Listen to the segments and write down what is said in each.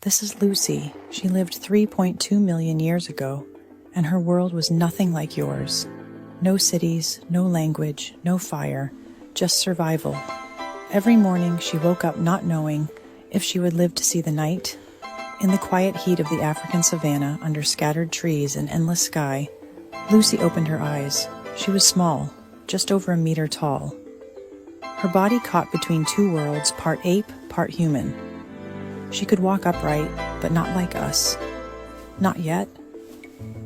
This is Lucy. She lived 3.2 million years ago, and her world was nothing like yours. No cities, no language, no fire, just survival. Every morning she woke up not knowing if she would live to see the night. In the quiet heat of the African savanna, under scattered trees and endless sky, Lucy opened her eyes. She was small, just over a meter tall. Her body caught between two worlds, part ape, part human. She could walk upright, but not like us. Not yet.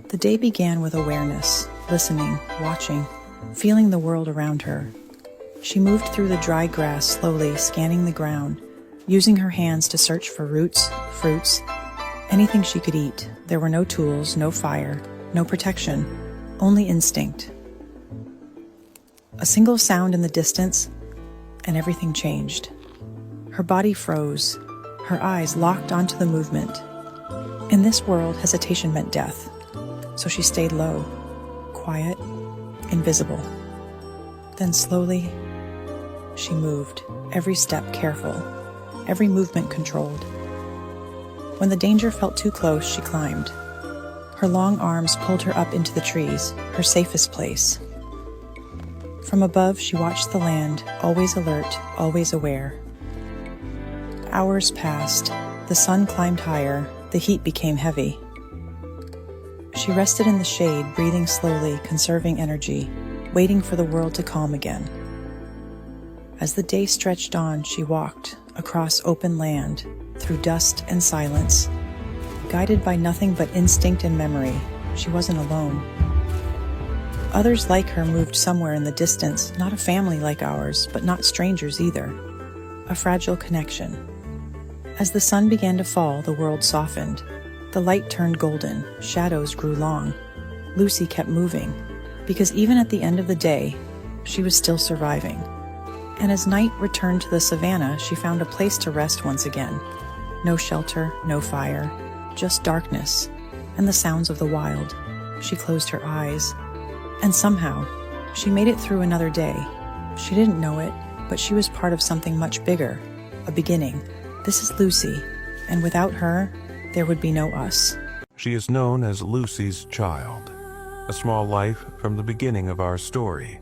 The day began with awareness, listening, watching, feeling the world around her. She moved through the dry grass slowly, scanning the ground, using her hands to search for roots, fruits, anything she could eat. There were no tools, no fire, no protection, only instinct. A single sound in the distance, and everything changed. Her body froze, her eyes locked onto the movement. In this world, hesitation meant death, so she stayed low, quiet, invisible. Then slowly, she moved, every step careful, every movement controlled. When the danger felt too close, she climbed. Her long arms pulled her up into the trees, her safest place. From above, she watched the land, always alert, always aware. Hours passed. The sun climbed higher. The heat became heavy. She rested in the shade, breathing slowly, conserving energy, waiting for the world to calm again. As the day stretched on, she walked across open land, through dust and silence. Guided by nothing but instinct and memory, she wasn't alone. Others like her moved somewhere in the distance, not a family like ours, but not strangers either. A fragile connection. As the sun began to fall, the world softened. The light turned golden, shadows grew long. Lucy kept moving, because even at the end of the day, she was still surviving. And as night returned to the savannah, she found a place to rest once again. No shelter, no fire, just darkness, and the sounds of the wild. She closed her eyes, and somehow, she made it through another day. She didn't know it, but she was part of something much bigger, a beginning. This is Lucy, and without her, there would be no us. She is known as Lucy's child, a small life from the beginning of our story.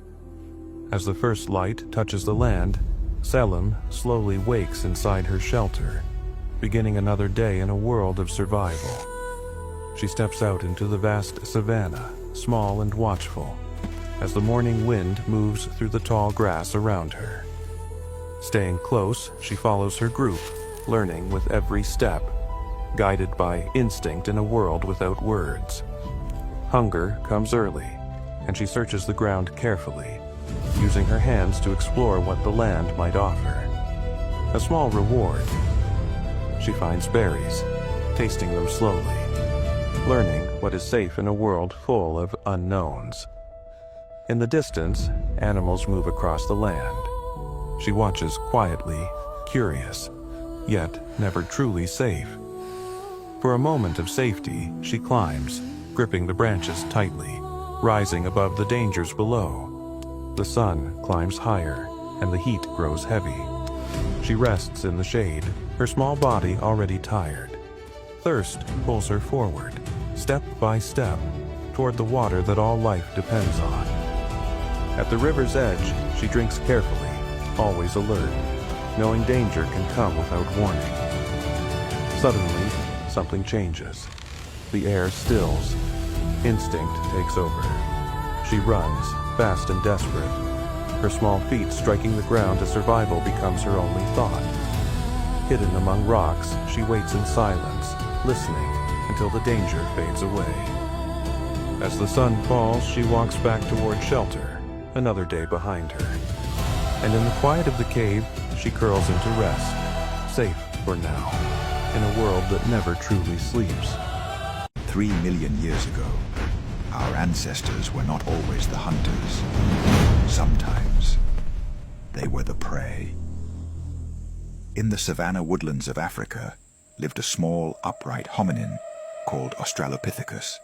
As the first light touches the land, Selim slowly wakes inside her shelter, beginning another day in a world of survival. She steps out into the vast savanna, small and watchful, as the morning wind moves through the tall grass around her. Staying close, she follows her group, learning with every step, guided by instinct in a world without words. Hunger comes early, and she searches the ground carefully, using her hands to explore what the land might offer. A small reward. She finds berries, tasting them slowly, learning what is safe in a world full of unknowns. In the distance, animals move across the land. She watches quietly, curious, yet never truly safe. For a moment of safety, she climbs, gripping the branches tightly, rising above the dangers below. The sun climbs higher, and the heat grows heavy. She rests in the shade, her small body already tired. Thirst pulls her forward, step by step, toward the water that all life depends on. At the river's edge, she drinks carefully, always alert, knowing danger can come without warning. Suddenly, something changes. The air stills. Instinct takes over. She runs, fast and desperate. Her small feet striking the ground as survival becomes her only thought. Hidden among rocks, she waits in silence, listening until the danger fades away. As the sun falls, she walks back toward shelter, another day behind her. And in the quiet of the cave, she curls into rest, safe for now, in a world that never truly sleeps. 3 million years ago, our ancestors were not always the hunters. Sometimes, they were the prey. In the savanna woodlands of Africa lived a small, upright hominin called Australopithecus.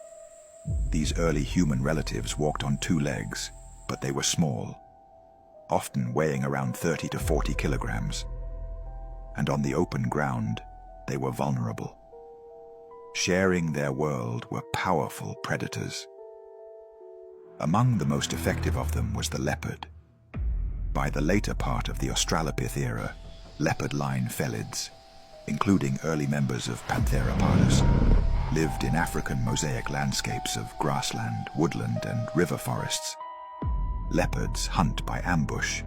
These early human relatives walked on 2 legs, but they were small, often weighing around 30 to 40 kilograms. And on the open ground, they were vulnerable. Sharing their world were powerful predators. Among the most effective of them was the leopard. By the later part of the Australopith era, leopard-line felids, including early members of Panthera pardus, lived in African mosaic landscapes of grassland, woodland, and river forests. Leopards hunt by ambush.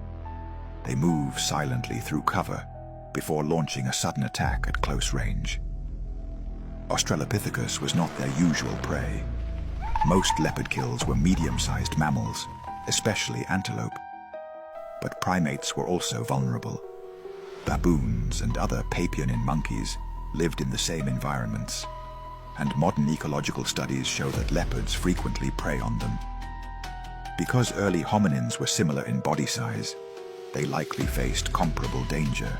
They move silently through cover before launching a sudden attack at close range. Australopithecus was not their usual prey. Most leopard kills were medium-sized mammals, especially antelope. But primates were also vulnerable. Baboons and other papionin monkeys lived in the same environments, and modern ecological studies show that leopards frequently prey on them. Because early hominins were similar in body size, they likely faced comparable danger.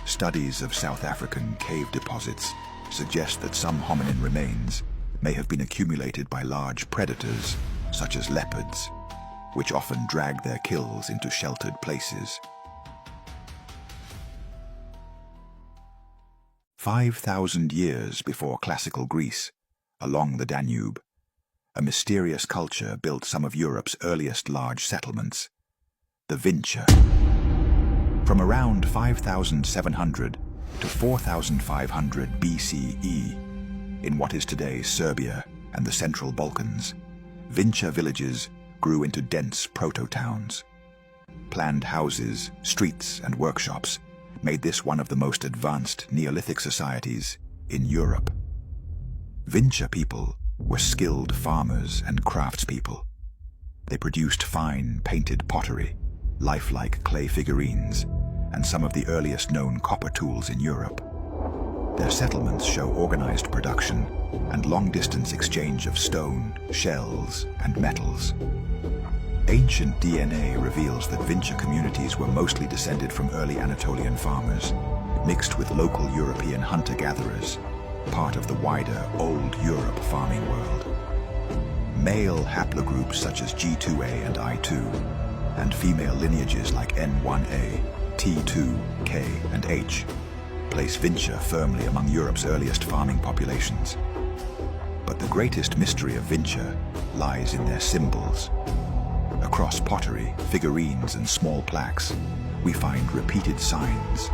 Studies of South African cave deposits suggest that some hominin remains may have been accumulated by large predators, such as leopards, which often drag their kills into sheltered places. 5,000 years before classical Greece, along the Danube, a mysterious culture built some of Europe's earliest large settlements, the Vinča. From around 5,700 to 4,500 BCE, in what is today Serbia and the Central Balkans, Vinča villages grew into dense proto-towns. Planned houses, streets, and workshops made this one of the most advanced Neolithic societies in Europe. Vinča people were skilled farmers and craftspeople. They produced fine, painted pottery, lifelike clay figurines, and some of the earliest known copper tools in Europe. Their settlements show organized production and long-distance exchange of stone, shells, and metals. Ancient DNA reveals that Vinča communities were mostly descended from early Anatolian farmers, mixed with local European hunter-gatherers, part of the wider Old Europe farming world. Male haplogroups such as G2A and I2, and female lineages like N1A, T2, K, and H, place Vinča firmly among Europe's earliest farming populations. But the greatest mystery of Vinča lies in their symbols. Across pottery, figurines, and small plaques, we find repeated signs,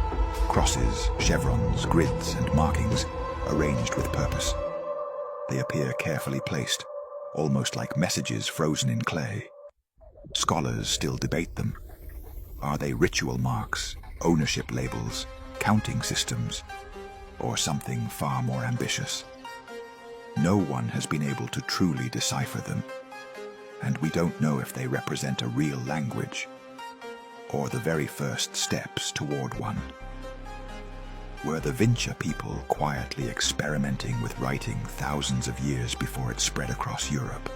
crosses, chevrons, grids, and markings arranged with purpose. They appear carefully placed, almost like messages frozen in clay. Scholars still debate them. Are they ritual marks, ownership labels, counting systems, or something far more ambitious? No one has been able to truly decipher them, and we don't know if they represent a real language or the very first steps toward one. Were the Vinča people quietly experimenting with writing thousands of years before it spread across Europe?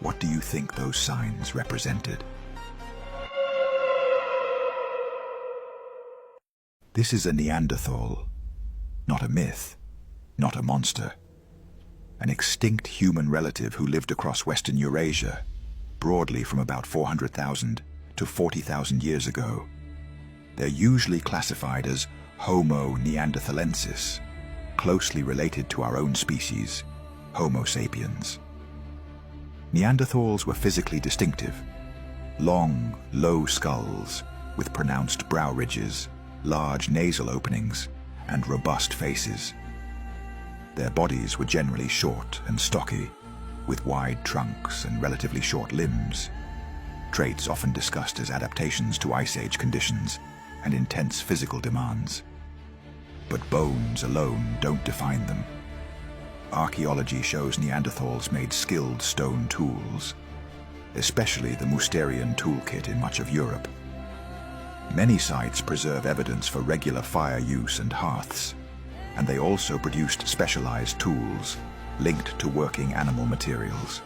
What do you think those signs represented? This is a Neanderthal, not a myth, not a monster. An extinct human relative who lived across Western Eurasia, broadly from about 400,000 to 40,000 years ago. They're usually classified as Homo neanderthalensis, closely related to our own species, Homo sapiens. Neanderthals were physically distinctive. Long, low skulls with pronounced brow ridges, large nasal openings, and robust faces. Their bodies were generally short and stocky, with wide trunks and relatively short limbs, traits often discussed as adaptations to Ice Age conditions and intense physical demands. But bones alone don't define them. Archaeology shows Neanderthals made skilled stone tools, especially the Mousterian toolkit in much of Europe. Many sites preserve evidence for regular fire use and hearths, and they also produced specialized tools linked to working animal materials,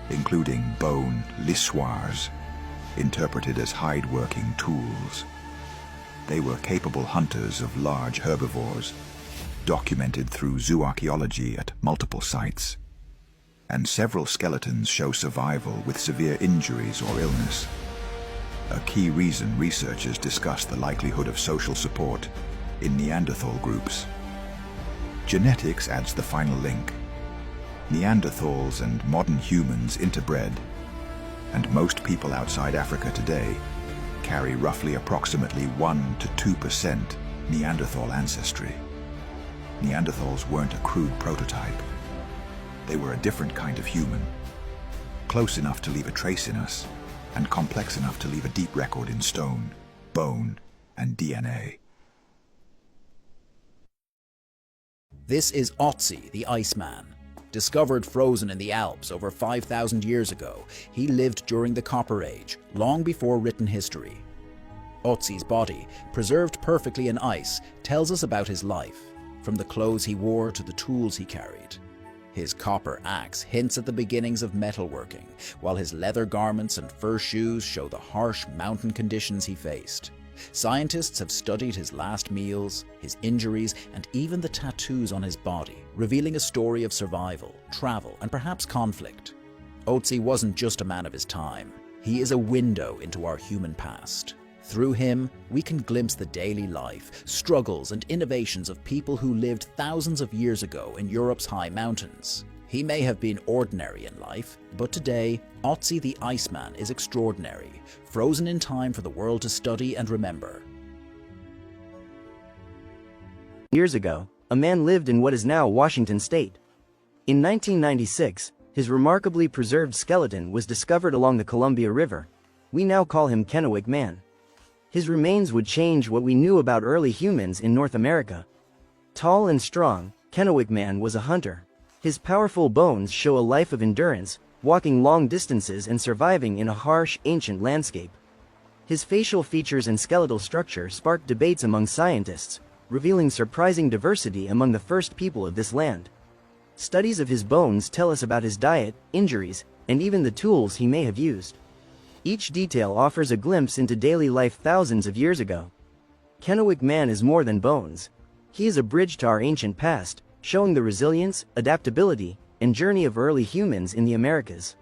including bone lissoirs, interpreted as hide-working tools. They were capable hunters of large herbivores, documented through zooarchaeology at multiple sites, and several skeletons show survival with severe injuries or illness. A key reason researchers discuss the likelihood of social support in Neanderthal groups. Genetics adds the final link. Neanderthals and modern humans interbred, and most people outside Africa today carry roughly approximately 1 to 2% Neanderthal ancestry. Neanderthals weren't a crude prototype. They were a different kind of human, close enough to leave a trace in us, and complex enough to leave a deep record in stone, bone, and DNA. This is Otzi, the Iceman. Discovered frozen in the Alps over 5,000 years ago, he lived during the Copper Age, long before written history. Otzi's body, preserved perfectly in ice, tells us about his life, from the clothes he wore to the tools he carried. His copper axe hints at the beginnings of metalworking, while his leather garments and fur shoes show the harsh mountain conditions he faced. Scientists have studied his last meals, his injuries, and even the tattoos on his body, revealing a story of survival, travel, and perhaps conflict. Otzi wasn't just a man of his time. He is a window into our human past. Through him, we can glimpse the daily life, struggles, and innovations of people who lived thousands of years ago in Europe's high mountains. He may have been ordinary in life, but today, Otzi the Iceman is extraordinary, frozen in time for the world to study and remember. Years ago, a man lived in what is now Washington State. In 1996, his remarkably preserved skeleton was discovered along the Columbia River. We now call him Kennewick Man. His remains would change what we knew about early humans in North America. Tall and strong, Kennewick Man was a hunter. His powerful bones show a life of endurance, walking long distances and surviving in a harsh, ancient landscape. His facial features and skeletal structure sparked debates among scientists, revealing surprising diversity among the first people of this land. Studies of his bones tell us about his diet, injuries, and even the tools he may have used. Each detail offers a glimpse into daily life thousands of years ago. Kennewick Man is more than bones. He is a bridge to our ancient past, showing the resilience, adaptability, and journey of early humans in the Americas.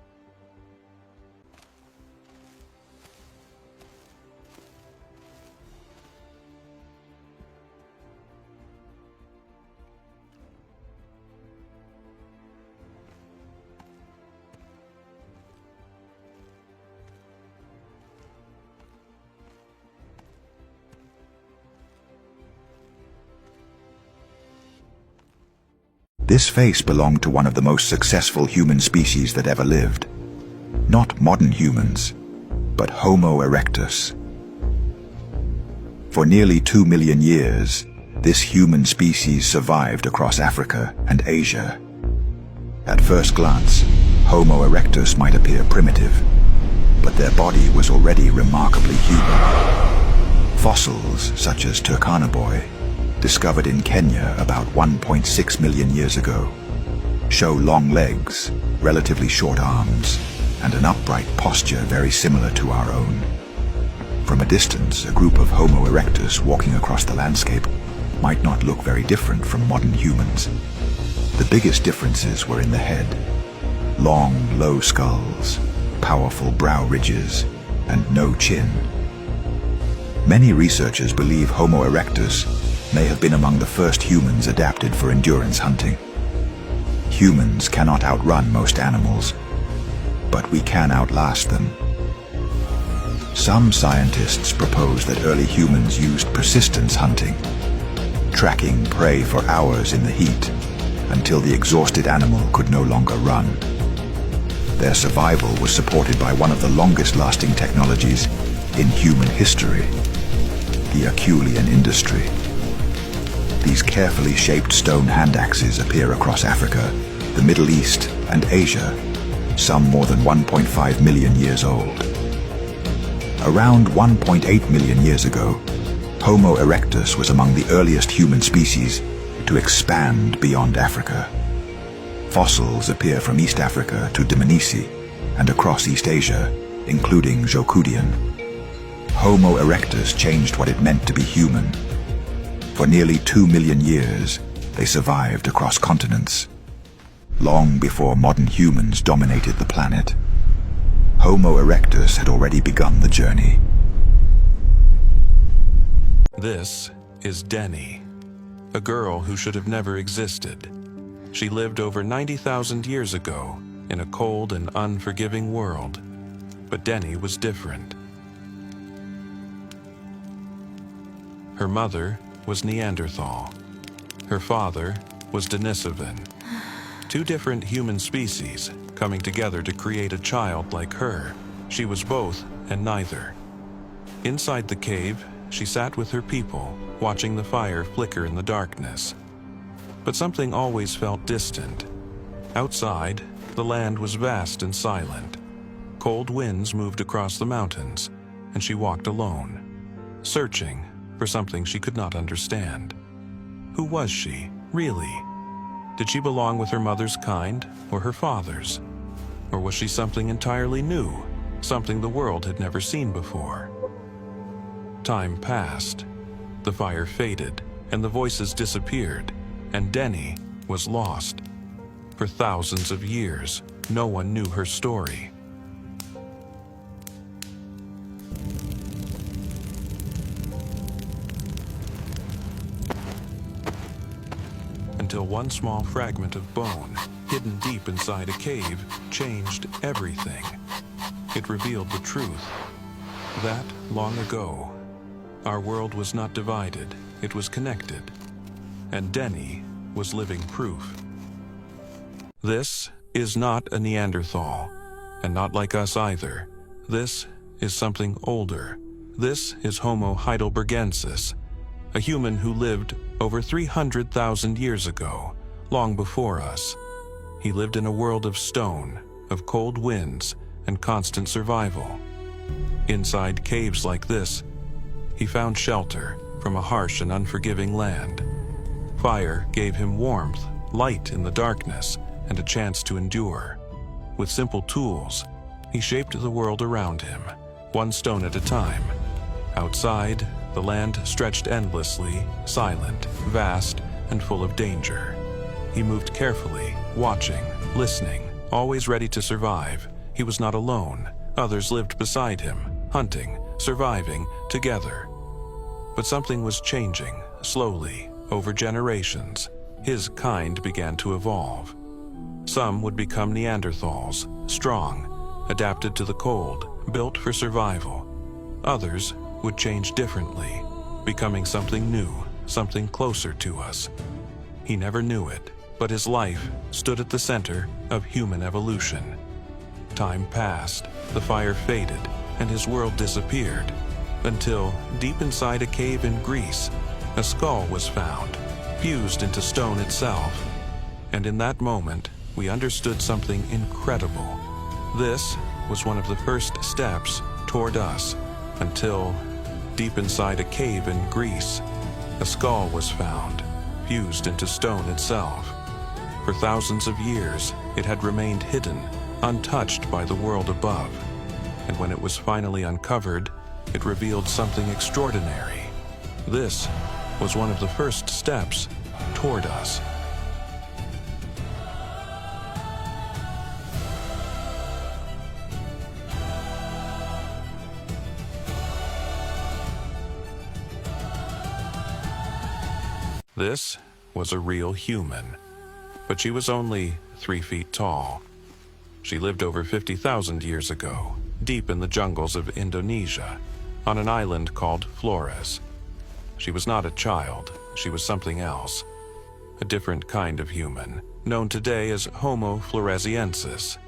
This face belonged to one of the most successful human species that ever lived. Not modern humans, but Homo erectus. For nearly 2 million years, this human species survived across Africa and Asia. At first glance, Homo erectus might appear primitive, but their body was already remarkably human. Fossils such as Turkana, discovered in Kenya about 1.6 million years ago, show long legs, relatively short arms, and an upright posture very similar to our own. From a distance, a group of Homo erectus walking across the landscape might not look very different from modern humans. The biggest differences were in the head. Long, low skulls, powerful brow ridges, and no chin. Many researchers believe Homo erectus may have been among the first humans adapted for endurance hunting. Humans cannot outrun most animals, but we can outlast them. Some scientists propose that early humans used persistence hunting, tracking prey for hours in the heat until the exhausted animal could no longer run. Their survival was supported by one of the longest-lasting technologies in human history, the Acheulean industry. These carefully shaped stone hand axes appear across Africa, the Middle East, and Asia, some more than 1.5 million years old. Around 1.8 million years ago, Homo erectus was among the earliest human species to expand beyond Africa. Fossils appear from East Africa to Dmanisi and across East Asia, including Zhoukoudian. Homo erectus changed what it meant to be human. For nearly 2 million years, they survived across continents. Long before modern humans dominated the planet, Homo erectus had already begun the journey. This is Denny, a girl who should have never existed. She lived over 90,000 years ago in a cold and unforgiving world, but Denny was different. Her mother was Neanderthal. Her father was Denisovan. Two different human species coming together to create a child like her. She was both and neither. Inside the cave, she sat with her people, watching the fire flicker in the darkness. But something always felt distant. Outside, the land was vast and silent. Cold winds moved across the mountains, and she walked alone, searching for something she could not understand. Who was she, really? Did she belong with her mother's kind or her father's? Or was she something entirely new, something the world had never seen before? Time passed. The fire faded, and the voices disappeared, and Denny was lost. For thousands of years, no one knew her story. Until one small fragment of bone, hidden deep inside a cave, changed everything. It revealed the truth. That, long ago, our world was not divided, it was connected. And Denny was living proof. This is not a Neanderthal, and not like us either. This is something older. This is Homo heidelbergensis, a human who lived over 300,000 years ago, long before us. He lived in a world of stone, of cold winds, and constant survival. Inside caves like this, he found shelter from a harsh and unforgiving land. Fire gave him warmth, light in the darkness, and a chance to endure. With simple tools, he shaped the world around him, one stone at a time. Outside, the land stretched endlessly, silent, vast, and full of danger. He moved carefully, watching, listening, always ready to survive. He was not alone. Others lived beside him, hunting, surviving, together. But something was changing, slowly, over generations. His kind began to evolve. Some would become Neanderthals, strong, adapted to the cold, built for survival. Others would change differently, becoming something new, something closer to us. He never knew it, but his life stood at the center of human evolution. Time passed, the fire faded, and his world disappeared, until deep inside a cave in Greece, a skull was found, fused into stone itself. And in that moment, we understood something incredible. This was one of the first steps toward us, until deep inside a cave in Greece, a skull was found, fused into stone itself. For thousands of years, it had remained hidden, untouched by the world above. And when it was finally uncovered, it revealed something extraordinary. This was one of the first steps toward us. This was a real human, but she was only 3 feet tall. She lived over 50,000 years ago, deep in the jungles of Indonesia, on an island called Flores. She was not a child, she was something else. A different kind of human, known today as Homo floresiensis.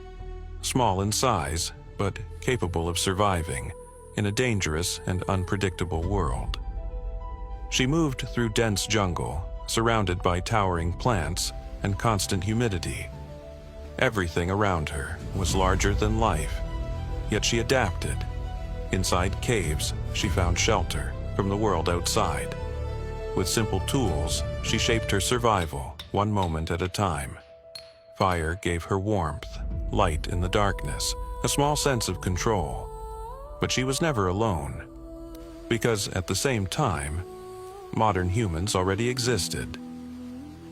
Small in size, but capable of surviving in a dangerous and unpredictable world. She moved through dense jungle, surrounded by towering plants and constant humidity. Everything around her was larger than life, yet she adapted. Inside caves, she found shelter from the world outside. With simple tools, she shaped her survival, one moment at a time. Fire gave her warmth, light in the darkness, a small sense of control. But she was never alone, because at the same time, modern humans already existed.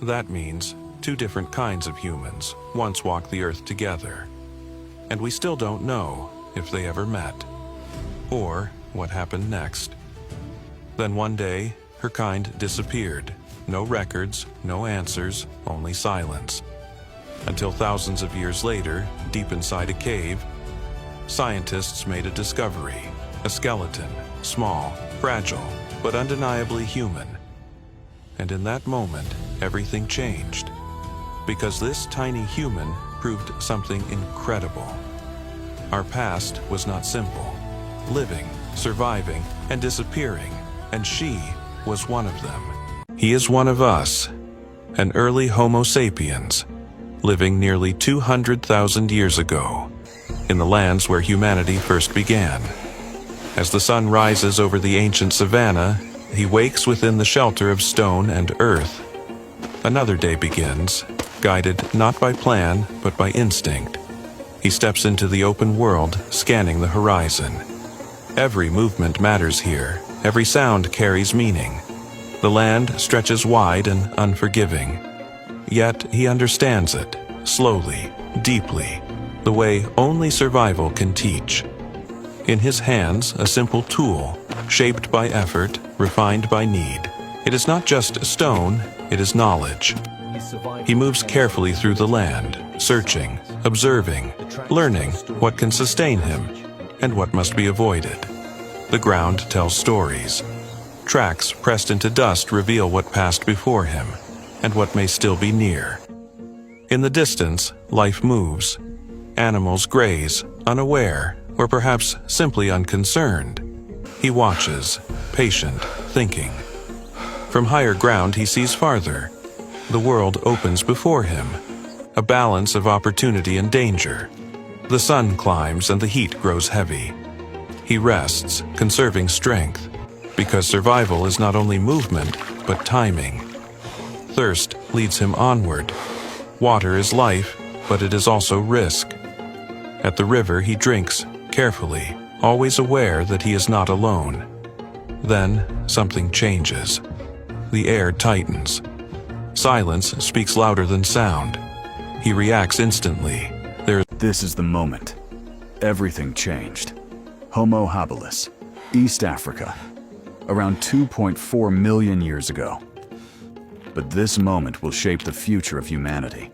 That means 2 different kinds of humans once walked the earth together, and we still don't know if they ever met, or what happened next. Then one day, her kind disappeared. No records, no answers, only silence. Until thousands of years later, deep inside a cave, scientists made a discovery. A skeleton, small, fragile, but undeniably human. And in that moment, everything changed. Because this tiny human proved something incredible. Our past was not simple. Living, surviving, and disappearing, and she was one of them. He is one of us, an early Homo sapiens, living nearly 200,000 years ago, in the lands where humanity first began. As the sun rises over the ancient savanna, he wakes within the shelter of stone and earth. Another day begins, guided not by plan, but by instinct. He steps into the open world, scanning the horizon. Every movement matters here. Every sound carries meaning. The land stretches wide and unforgiving. Yet he understands it, slowly, deeply, the way only survival can teach. In his hands, a simple tool, shaped by effort, refined by need. It is not just stone, it is knowledge. He moves carefully through the land, searching, observing, learning what can sustain him and what must be avoided. The ground tells stories. Tracks pressed into dust reveal what passed before him and what may still be near. In the distance, life moves. Animals graze, unaware, or perhaps simply unconcerned. He watches, patient, thinking. From higher ground he sees farther. The world opens before him, a balance of opportunity and danger. The sun climbs and the heat grows heavy. He rests, conserving strength, because survival is not only movement, but timing. Thirst leads him onward. Water is life, but it is also risk. At the river he drinks, carefully, always aware that he is not alone. Then something changes. The air tightens. Silence speaks louder than sound. He reacts instantly. This is the moment. Everything changed. Homo habilis, East Africa, around 2.4 million years ago. But this moment will shape the future of humanity.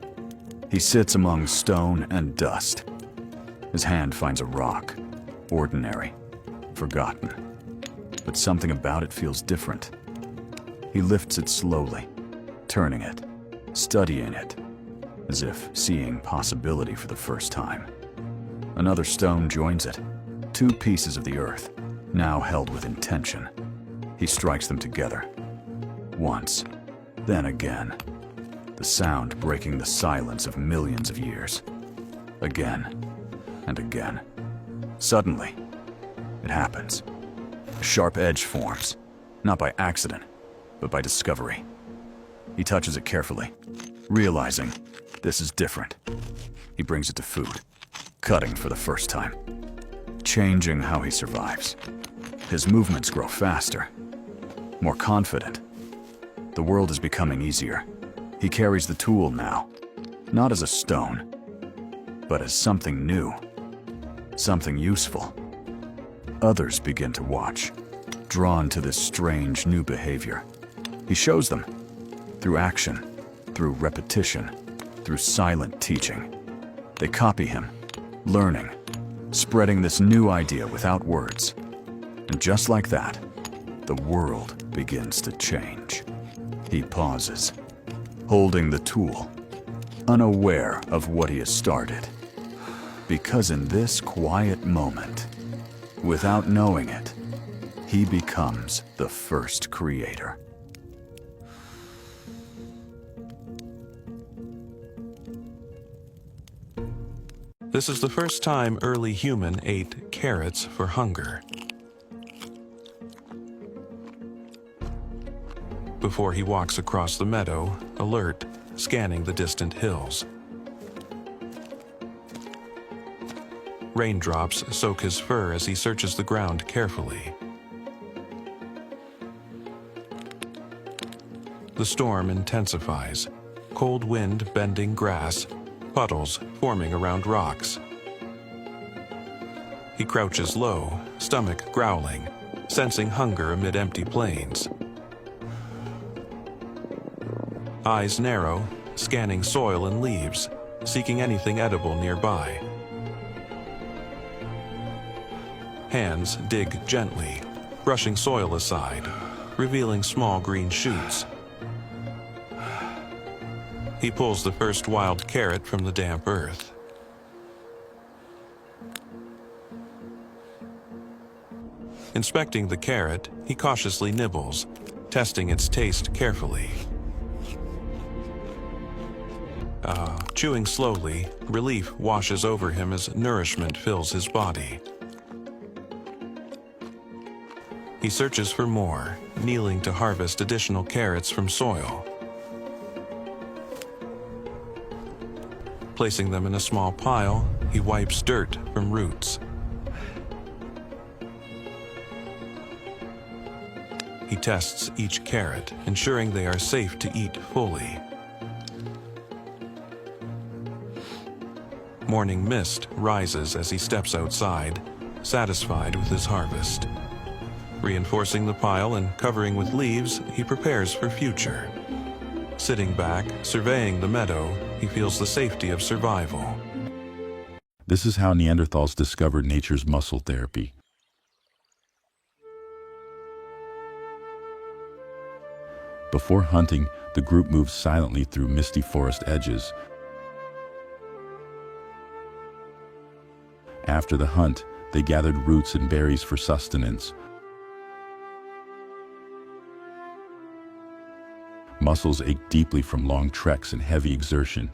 He sits among stone and dust. His hand finds a rock, ordinary, forgotten. But something about it feels different. He lifts it slowly, turning it, studying it, as if seeing possibility for the first time. Another stone joins it, 2 pieces of the earth, now held with intention. He strikes them together. Once, then again, the sound breaking the silence of millions of years. Again and again. Suddenly, it happens. A sharp edge forms, not by accident, but by discovery. He touches it carefully, realizing this is different. He brings it to food, cutting for the first time, changing how he survives. His movements grow faster, more confident. The world is becoming easier. He carries the tool now, not as a stone, but as something new, something useful. Others begin to watch, drawn to this strange new behavior. He shows them, through action, through repetition, through silent teaching. They copy him, learning, spreading this new idea without words. And just like that, the world begins to change. He pauses, holding the tool, unaware of what he has started. Because in this quiet moment, without knowing it, he becomes the first creator. This is the first time early human ate carrots for hunger. Before he walks across the meadow, alert, scanning the distant hills. Raindrops soak his fur as he searches the ground carefully. The storm intensifies, cold wind bending grass, puddles forming around rocks. He crouches low, stomach growling, sensing hunger amid empty plains. eyes narrow, scanning soil and leaves, seeking anything edible nearby. Hands dig gently, brushing soil aside, revealing small green shoots. He pulls the first wild carrot from the damp earth. Inspecting the carrot, he cautiously nibbles, testing its taste carefully. Chewing slowly, relief washes over him as nourishment fills his body. He searches for more, kneeling to harvest additional carrots from soil. Placing them in a small pile, he wipes dirt from roots. He tests each carrot, ensuring they are safe to eat fully. Morning mist rises as he steps outside, satisfied with his harvest. Reinforcing the pile and covering with leaves, he prepares for future. Sitting back, surveying the meadow, he feels the safety of survival. This is how Neanderthals discovered nature's muscle therapy. Before hunting, the group moved silently through misty forest edges. After the hunt, they gathered roots and berries for sustenance. Muscles ached deeply from long treks and heavy exertion.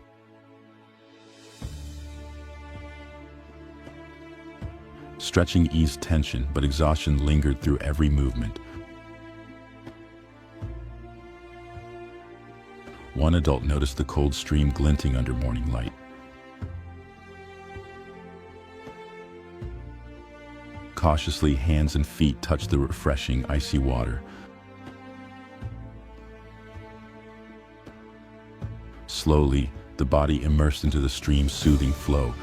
Stretching eased tension, but exhaustion lingered through every movement. One adult noticed the cold stream glinting under morning light. Cautiously, hands and feet touched the refreshing, icy water. Slowly, the body immersed into the stream's soothing flow.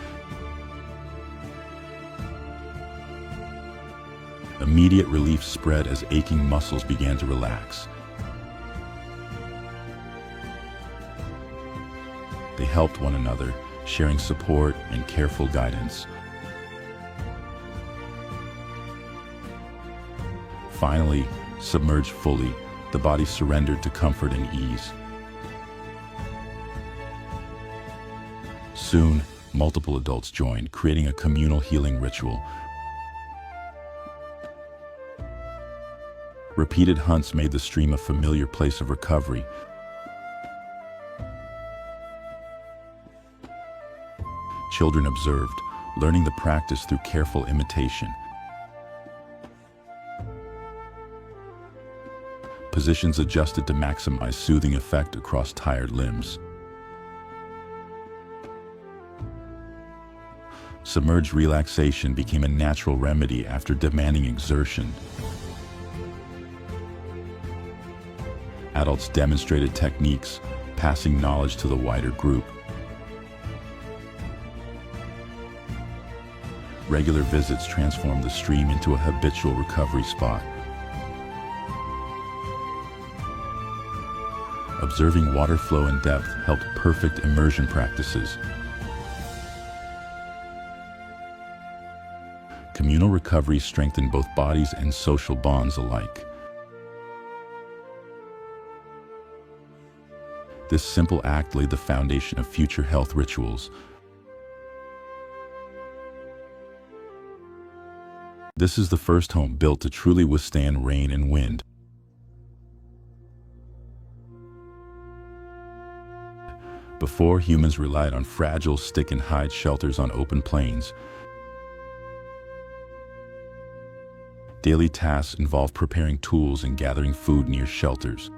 Immediate relief spread as aching muscles began to relax. They helped one another, sharing support and careful guidance. Finally, submerged fully, the body surrendered to comfort and ease. Soon, multiple adults joined, creating a communal healing ritual. Repeated hunts made the stream a familiar place of recovery. Children observed, learning the practice through careful imitation. Positions adjusted to maximize soothing effect across tired limbs. Submerged relaxation became a natural remedy after demanding exertion. Adults demonstrated techniques, passing knowledge to the wider group. Regular visits transformed the stream into a habitual recovery spot. Observing water flow and depth helped perfect immersion practices. Communal recovery strengthened both bodies and social bonds alike. This simple act laid the foundation of future health rituals. This is the first home built to truly withstand rain and wind. Before, humans relied on fragile stick and hide shelters on open plains. Daily tasks involved preparing tools and gathering food near shelters.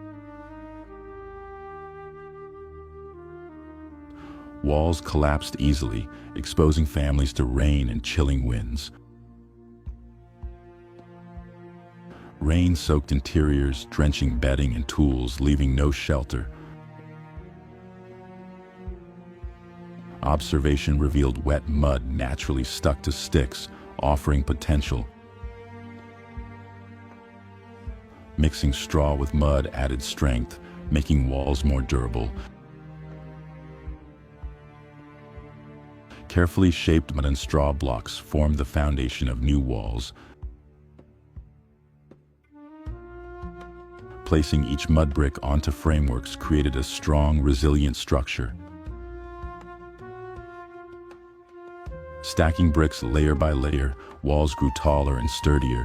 Walls collapsed easily, exposing families to rain and chilling winds. Rain soaked interiors, drenching bedding and tools, leaving no shelter. Observation revealed wet mud naturally stuck to sticks, offering potential. Mixing straw with mud added strength, making walls more durable. Carefully shaped mud and straw blocks formed the foundation of new walls. Placing each mud brick onto frameworks created a strong, resilient structure. Stacking bricks layer by layer, walls grew taller and sturdier.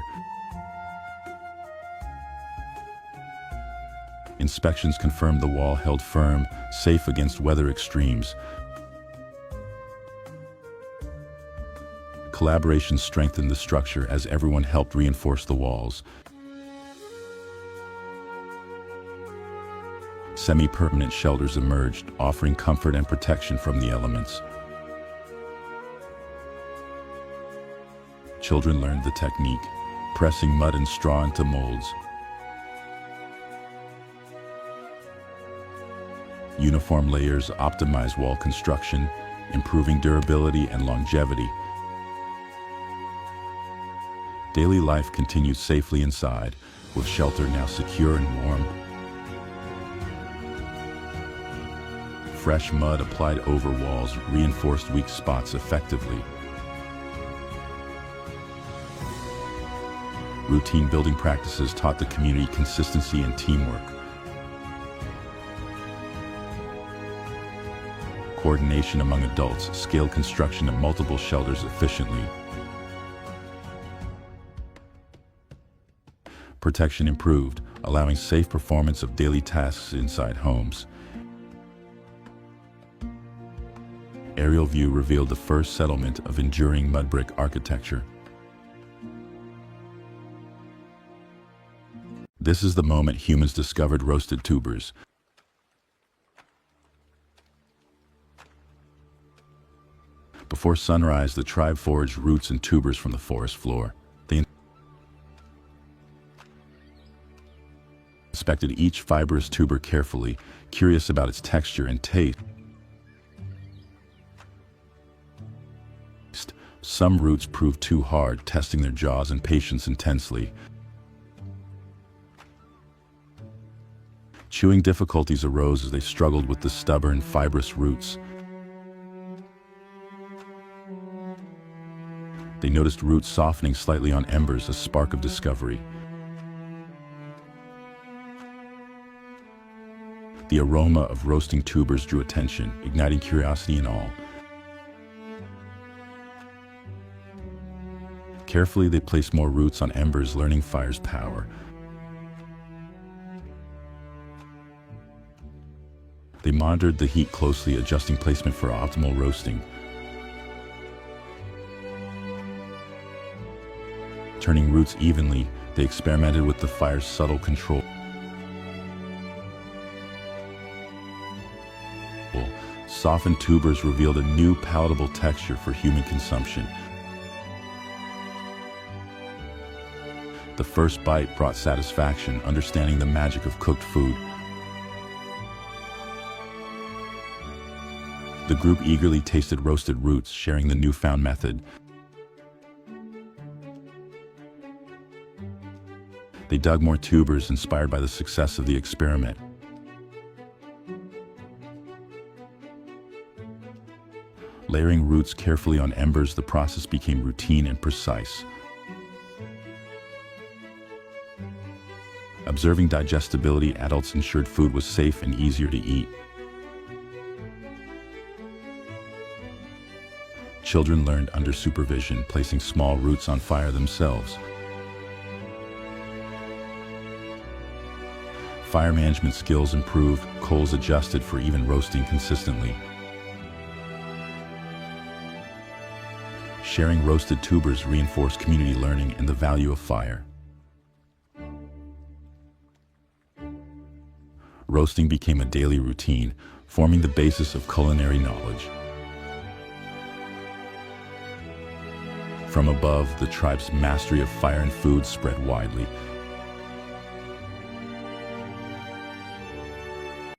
Inspections confirmed the wall held firm, safe against weather extremes. Collaboration strengthened the structure as everyone helped reinforce the walls. Semi-permanent shelters emerged, offering comfort and protection from the elements. Children learned the technique, pressing mud and straw into molds. Uniform layers optimize wall construction, improving durability and longevity. Daily life continued safely inside, with shelter now secure and warm. Fresh mud applied over walls reinforced weak spots effectively. Routine building practices taught the community consistency and teamwork. Coordination among adults scaled construction of multiple shelters efficiently. Protection improved, allowing safe performance of daily tasks inside homes. Aerial view revealed the first settlement of enduring mud brick architecture. This is the moment humans discovered roasted tubers. Before sunrise, the tribe foraged roots and tubers from the forest floor. They inspected each fibrous tuber carefully, curious about its texture and taste. Some roots proved too hard, testing their jaws and patience intensely. Chewing difficulties arose as they struggled with the stubborn, fibrous roots. They noticed roots softening slightly on embers, a spark of discovery. The aroma of roasting tubers drew attention, igniting curiosity in all. Carefully, they placed more roots on embers, learning fire's power. They monitored the heat closely, adjusting placement for optimal roasting. Turning roots evenly, they experimented with the fire's subtle control. Softened tubers revealed a new palatable texture for human consumption. The first bite brought satisfaction, understanding the magic of cooked food. The group eagerly tasted roasted roots, sharing the newfound method. They dug more tubers, inspired by the success of the experiment. Layering roots carefully on embers, the process became routine and precise. Observing digestibility, adults ensured food was safe and easier to eat. Children learned under supervision, placing small roots on fire themselves. Fire management skills improved, coals adjusted for even roasting consistently. Sharing roasted tubers reinforced community learning and the value of fire. Roasting became a daily routine, forming the basis of culinary knowledge. From above, the tribe's mastery of fire and food spread widely,